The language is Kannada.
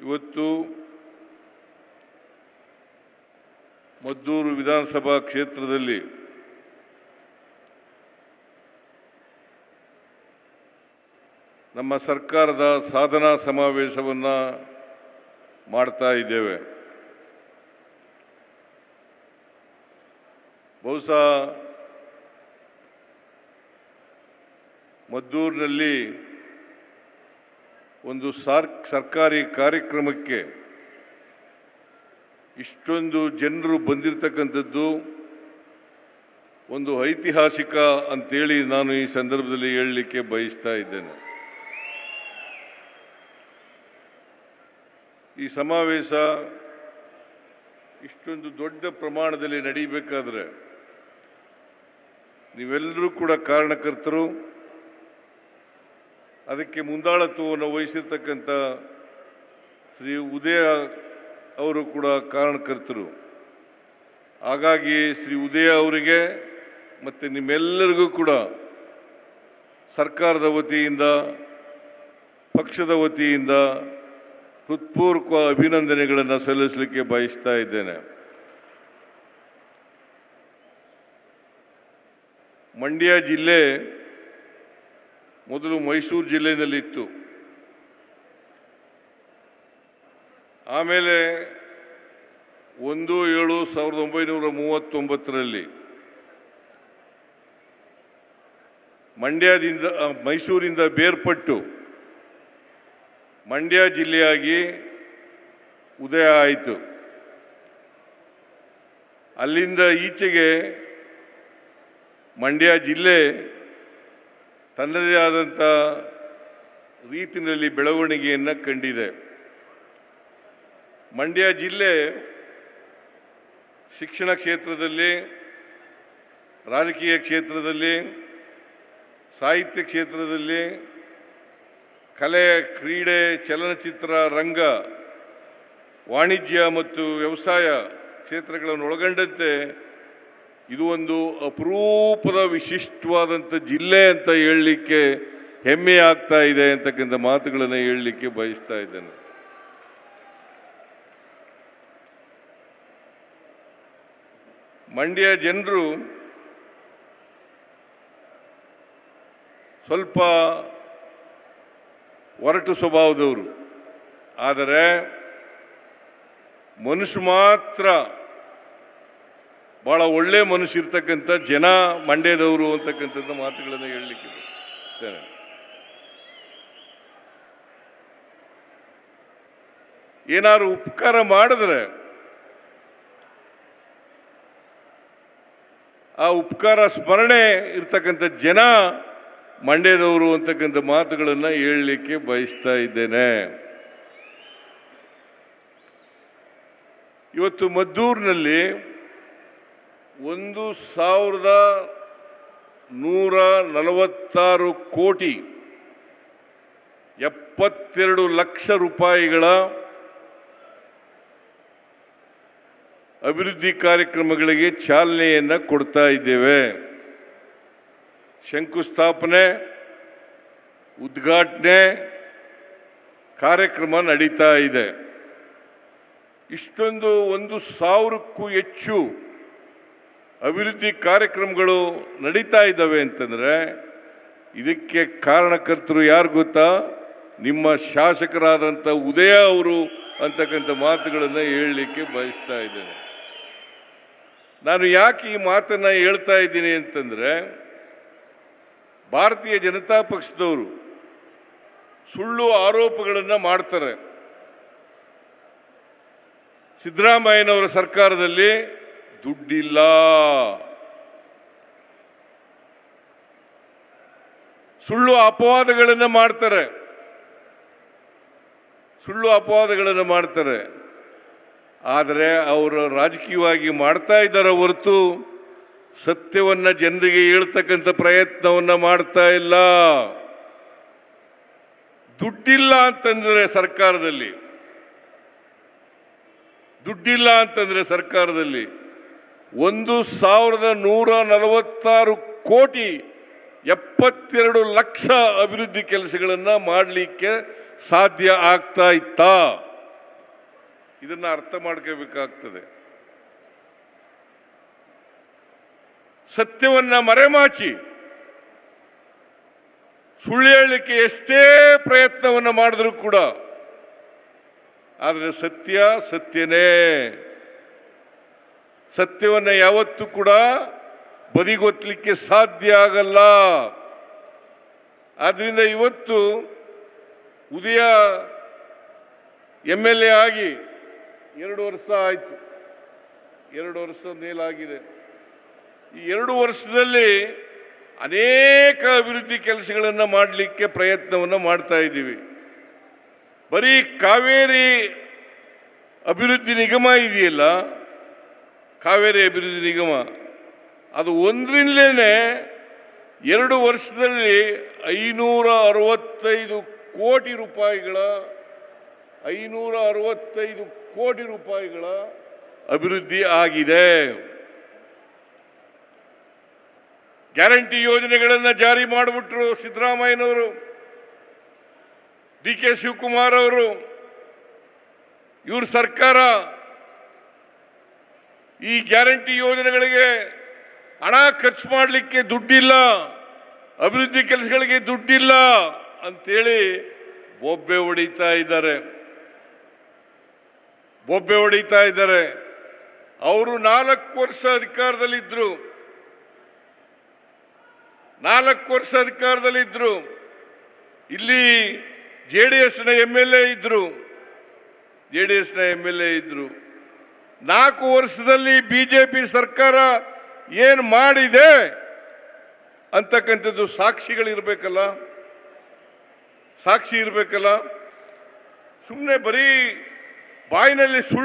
ಇವತ್ತು ಮದ್ದೂರು ವಿಧಾನಸಭಾ ಕ್ಷೇತ್ರದಲ್ಲಿ ನಮ್ಮ ಸರ್ಕಾರದ ಸಾಧನಾ ಸಮಾವೇಶವನ್ನು ಮಾಡ್ತಾ ಇದ್ದೇವೆ. ಬಹುಶಃ ಮದ್ದೂರಿನಲ್ಲಿ ಒಂದು ಸರ್ಕಾರಿ ಕಾರ್ಯಕ್ರಮಕ್ಕೆ ಇಷ್ಟೊಂದು ಜನರು ಬಂದಿರತಕ್ಕಂಥದ್ದು ಒಂದು ಐತಿಹಾಸಿಕ ಅಂತೇಳಿ ನಾನು ಈ ಸಂದರ್ಭದಲ್ಲಿ ಹೇಳಲಿಕ್ಕೆ ಬಯಸ್ತಾ ಇದ್ದೇನೆ. ಈ ಸಮಾವೇಶ ಇಷ್ಟೊಂದು ದೊಡ್ಡ ಪ್ರಮಾಣದಲ್ಲಿ ನಡೀಬೇಕಾದ್ರೆ ನೀವೆಲ್ಲರೂ ಕೂಡ ಕಾರಣಕರ್ತರು. ಅದಕ್ಕೆ ಮುಂದಾಳತ್ವವನ್ನು ವಹಿಸಿರ್ತಕ್ಕಂಥ ಶ್ರೀ ಉದಯ ಅವರು ಕೂಡ ಕಾರಣಕರ್ತರು. ಹಾಗಾಗಿ ಶ್ರೀ ಉದಯ ಅವರಿಗೆ ಮತ್ತು ನಿಮ್ಮೆಲ್ಲರಿಗೂ ಕೂಡ ಸರ್ಕಾರದ ವತಿಯಿಂದ ಪಕ್ಷದ ವತಿಯಿಂದ ಹೃತ್ಪೂರ್ವಕ ಅಭಿನಂದನೆಗಳನ್ನು ಸಲ್ಲಿಸಲಿಕ್ಕೆ ಬಯಸ್ತಾ ಇದ್ದೇನೆ. ಮಂಡ್ಯ ಜಿಲ್ಲೆ ಮೊದಲು ಮೈಸೂರು ಜಿಲ್ಲೆಯಲ್ಲಿತ್ತು. ಆಮೇಲೆ 1/7/1939 ಮೈಸೂರಿಂದ ಬೇರ್ಪಟ್ಟು ಮಂಡ್ಯ ಜಿಲ್ಲೆಯಾಗಿ ಉದಯ ಆಯಿತು. ಅಲ್ಲಿಂದ ಈಚೆಗೆ ಮಂಡ್ಯ ಜಿಲ್ಲೆ ತನ್ನದೇ ಆದಂಥ ರೀತಿಯಲ್ಲಿ ಬೆಳವಣಿಗೆಯನ್ನು ಕಂಡಿದೆ. ಮಂಡ್ಯ ಜಿಲ್ಲೆ ಶಿಕ್ಷಣ ಕ್ಷೇತ್ರದಲ್ಲಿ, ರಾಜಕೀಯ ಕ್ಷೇತ್ರದಲ್ಲಿ, ಸಾಹಿತ್ಯ ಕ್ಷೇತ್ರದಲ್ಲಿ, ಕಲೆ, ಕ್ರೀಡೆ, ಚಲನಚಿತ್ರ ರಂಗ, ವಾಣಿಜ್ಯ ಮತ್ತು ವ್ಯವಸಾಯ ಕ್ಷೇತ್ರಗಳನ್ನು ಒಳಗೊಂಡಂತೆ ಇದು ಒಂದು ಅಪರೂಪದ ವಿಶಿಷ್ಟವಾದಂಥ ಜಿಲ್ಲೆ ಅಂತ ಹೇಳಲಿಕ್ಕೆ ಹೆಮ್ಮೆ ಆಗ್ತಾ ಇದೆ ಅಂತಕ್ಕಂಥ ಮಾತುಗಳನ್ನು ಹೇಳಲಿಕ್ಕೆ ಬಯಸ್ತಾ ಇದ್ದೇನೆ. ಮಂಡ್ಯ ಜನರು ಸ್ವಲ್ಪ ಒರಟು ಸ್ವಭಾವದವರು, ಆದರೆ ಮನುಷ್ಯ ಮಾತ್ರ ಭಾಳ ಒಳ್ಳೆ ಮನುಷ್ಯ ಇರ್ತಕ್ಕಂಥ ಜನ ಮಂಡ್ಯದವರು ಅಂತಕ್ಕಂಥದ್ದು ಮಾತುಗಳನ್ನು ಹೇಳಲಿಕ್ಕೆ ಇದ್ದೇನೆ. ಏನಾದ್ರು ಉಪಕಾರ ಮಾಡಿದ್ರೆ ಆ ಉಪಕಾರ ಸ್ಮರಣೆ ಇರ್ತಕ್ಕಂಥ ಜನ ಮಂಡ್ಯದವರು ಅಂತಕ್ಕಂಥ ಮಾತುಗಳನ್ನು ಹೇಳಲಿಕ್ಕೆ ಬಯಸ್ತಾ ಇದ್ದೇನೆ. ಇವತ್ತು ಮದ್ದೂರಿನಲ್ಲಿ 1,146 ಕೋಟಿ 72 ಲಕ್ಷ ರೂಪಾಯಿಗಳ ಅಭಿವೃದ್ಧಿ ಕಾರ್ಯಕ್ರಮಗಳಿಗೆ ಚಾಲನೆಯನ್ನು ಕೊಡ್ತಾ ಇದ್ದೇವೆ. ಶಂಕುಸ್ಥಾಪನೆ, ಉದ್ಘಾಟನೆ ಕಾರ್ಯಕ್ರಮ ನಡೀತಾ ಇದೆ. ಇಷ್ಟೊಂದು 1,000ಕ್ಕೂ ಹೆಚ್ಚು ಅಭಿವೃದ್ಧಿ ಕಾರ್ಯಕ್ರಮಗಳು ನಡೀತಾ ಇದ್ದಾವೆ ಅಂತಂದರೆ ಇದಕ್ಕೆ ಕಾರಣಕರ್ತರು ಯಾರು ಗೊತ್ತಾ? ನಿಮ್ಮ ಶಾಸಕರಾದಂಥ ಉದಯ ಅವರು ಅಂತಕ್ಕಂಥ ಮಾತುಗಳನ್ನು ಹೇಳಲಿಕ್ಕೆ ಬಯಸ್ತಾ ಇದ್ದೇನೆ. ನಾನು ಯಾಕೆ ಈ ಮಾತನ್ನು ಹೇಳ್ತಾ ಇದ್ದೀನಿ ಅಂತಂದರೆ, ಭಾರತೀಯ ಜನತಾ ಪಕ್ಷದವರು ಸುಳ್ಳು ಆರೋಪಗಳನ್ನು ಮಾಡ್ತಾರೆ. ಸಿದ್ದರಾಮಯ್ಯನವರ ಸರ್ಕಾರದಲ್ಲಿ ದುಡ್ಡಿಲ್ಲ, ಸುಳ್ಳು ಅಪವಾದಗಳನ್ನು ಮಾಡ್ತಾರೆ. ಆದರೆ ಅವರು ರಾಜಕೀಯವಾಗಿ ಮಾಡ್ತಾ ಇದ್ದಾರೆ ಹೊರತು ಸತ್ಯವನ್ನು ಜನರಿಗೆ ಹೇಳ್ತಕ್ಕಂಥ ಪ್ರಯತ್ನವನ್ನು ಮಾಡ್ತಾ ಇಲ್ಲ. ದುಡ್ಡಿಲ್ಲ ಅಂತಂದರೆ ಸರ್ಕಾರದಲ್ಲಿ 1,146 ಕೋಟಿ 72 ಲಕ್ಷ ಅಭಿವೃದ್ಧಿ ಕೆಲಸಗಳನ್ನು ಮಾಡಲಿಕ್ಕೆ ಸಾಧ್ಯ ಆಗ್ತಾ ಇತ್ತಾ? ಇದನ್ನ ಅರ್ಥ ಮಾಡ್ಕೋಬೇಕಾಗ್ತದೆ. ಸತ್ಯವನ್ನ ಮರೆಮಾಚಿ ಸುಳ್ಳು ಹೇಳಲಿಕ್ಕೆ ಎಷ್ಟೇ ಪ್ರಯತ್ನವನ್ನು ಮಾಡಿದ್ರು ಕೂಡ ಆದರೆ ಸತ್ಯ ಸತ್ಯನೇ. ಸತ್ಯವನ್ನು ಯಾವತ್ತೂ ಕೂಡ ಬದಿಗೊತ್ತಲಿಕ್ಕೆ ಸಾಧ್ಯ ಆಗಲ್ಲ. ಆದ್ರಿಂದ ಇವತ್ತು ಉದಯ MLA ಆಗಿ 2 ವರ್ಷ ಆಯಿತು, 2 ವರ್ಷ ಮೇಲಾಗಿದೆ. ಈ 2 ವರ್ಷದಲ್ಲಿ ಅನೇಕ ಅಭಿವೃದ್ಧಿ ಕೆಲಸಗಳನ್ನು ಮಾಡಲಿಕ್ಕೆ ಪ್ರಯತ್ನವನ್ನು ಮಾಡ್ತಾ ಇದ್ದೀವಿ. ಬರೀ ಕಾವೇರಿ ಅಭಿವೃದ್ಧಿ ನಿಗಮ ಇದೆಯಲ್ಲ, ಕಾವೇರಿ ಅಭಿವೃದ್ಧಿ ನಿಗಮ, ಅದು ಒಂದರಿಂದಲೇ 2 ವರ್ಷದಲ್ಲಿ 565 ಕೋಟಿ ರೂಪಾಯಿಗಳ ಅಭಿವೃದ್ಧಿ ಆಗಿದೆ. ಗ್ಯಾರಂಟಿ ಯೋಜನೆಗಳನ್ನು ಜಾರಿ ಮಾಡಿಬಿಟ್ರು ಸಿದ್ದರಾಮಯ್ಯನವರು, DK ಶಿವಕುಮಾರ್ ಅವರು, ಇವ್ರ ಸರ್ಕಾರ. ಈ ಗ್ಯಾರಂಟಿ ಯೋಜನೆಗಳಿಗೆ ಹಣ ಖರ್ಚು ಮಾಡಲಿಕ್ಕೆ ದುಡ್ಡಿಲ್ಲ, ಅಭಿವೃದ್ಧಿ ಕೆಲಸಗಳಿಗೆ ದುಡ್ಡಿಲ್ಲ ಅಂತೇಳಿ ಬೊಬ್ಬೆ ಹೊಡಿತಾ ಇದ್ದಾರೆ. ಅವರು 4 ವರ್ಷ ಅಧಿಕಾರದಲ್ಲಿದ್ದರು. 4 ವರ್ಷ ಅಧಿಕಾರದಲ್ಲಿದ್ದರು. ಇಲ್ಲಿ JDSನ MLA ಇದ್ರು. 4 ವರ್ಷದಲ್ಲಿ BJP ಸರ್ಕಾರ ಏನು ಮಾಡಿದೆ ಅಂತಕ್ಕಂಥದ್ದು ಸಾಕ್ಷಿ ಇರಬೇಕಲ್ಲ. ಸುಮ್ಮನೆ ಬರೀ ಬಾಯಿನಲ್ಲಿ ಸುಳ್ಳು